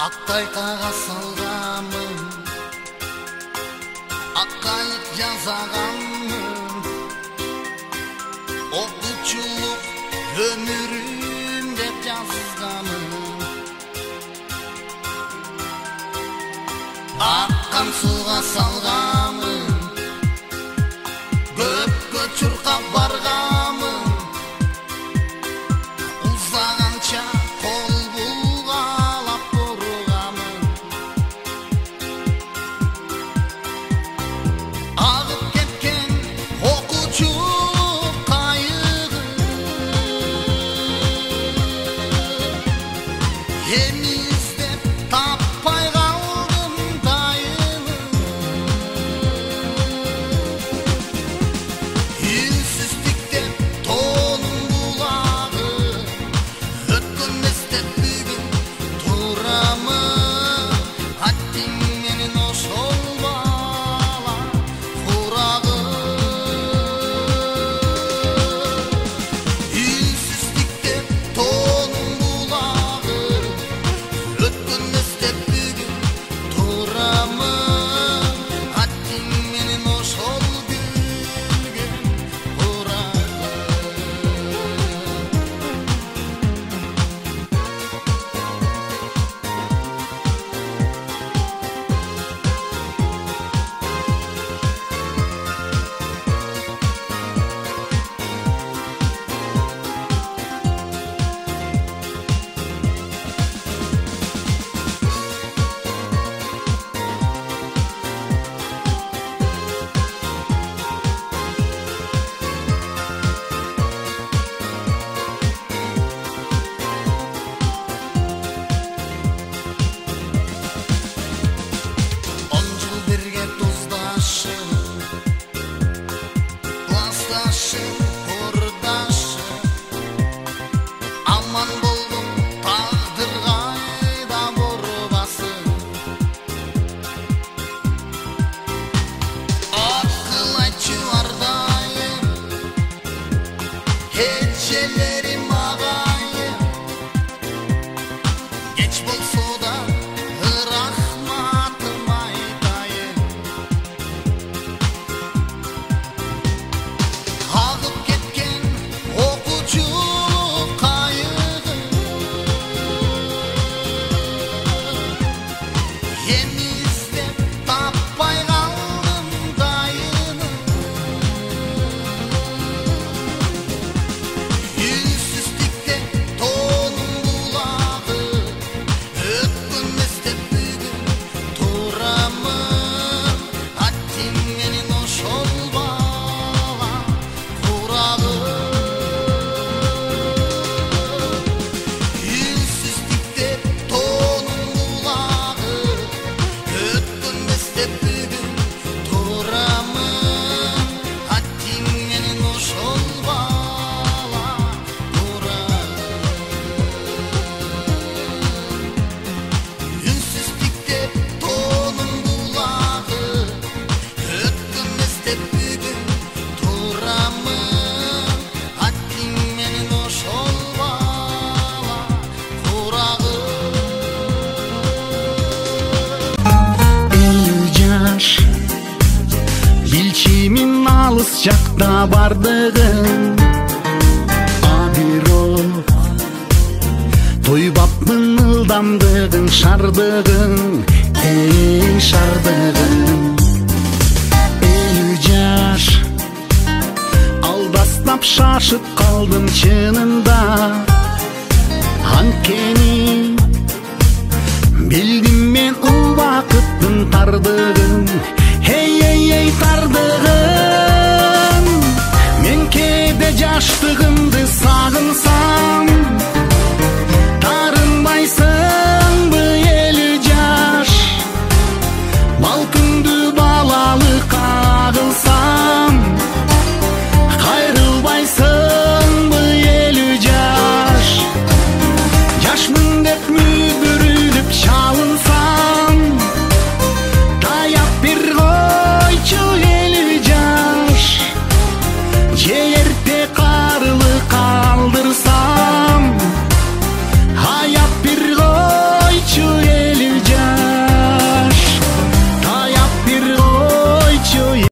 Ақтайқаға салғамын, аққайық жазағамын, оқучылық өмірім деп жазғамын. Аққан суға салғамын, көпке чұрқап барғамын, ұзағанша қол бұлғалап бұрғамын. Ағып кеткен оқучу қайығы, іздеп таппай қалдым дайыны. Үнсіздіктен тоным бұлағы, өткенместен бүгін тұрамын. Аттың менің ошол бала құрағы. Үнсіздіктен тоным бұлағы, өткенместен бүгін тұрамын. Аттың менің ошол гүлген құрағы. Он жыл бірге тұздашым, класташым, құрдашым. Аман болдым тағдыр қайда бұрбасын. Ақыл айтшы ардайым, кечелерім ағайым. Кеч болса да рахматым айтайын. Ағып кеткен оқучу қайығы, іздеп таппай қалдым дайыны. Үнсіздіктен тоным бұлағы, өткенместен бүгін тұрамын. Аттың менің ошол бала құрағы. Үнсіздіктен тоным бұлағы, өткенместен бүгін тұрамын. Аттың менің ошол бала құрағы. Үнсіздіктен тоным бұлағы, өткенместен бүгін тұрамын. Аттың менің ошол бала құрағы. Элүү жаш билчимин алыс жакта бардыгын, бирок тойбапмын ылдамдыгын, шардыгын, шардыгын. Элүү жаш алдастап шашып калдым чынында. Анткени билдим мен убакыттын тардыгын. Эй, тардыгын. Мен кээде жаштыгымды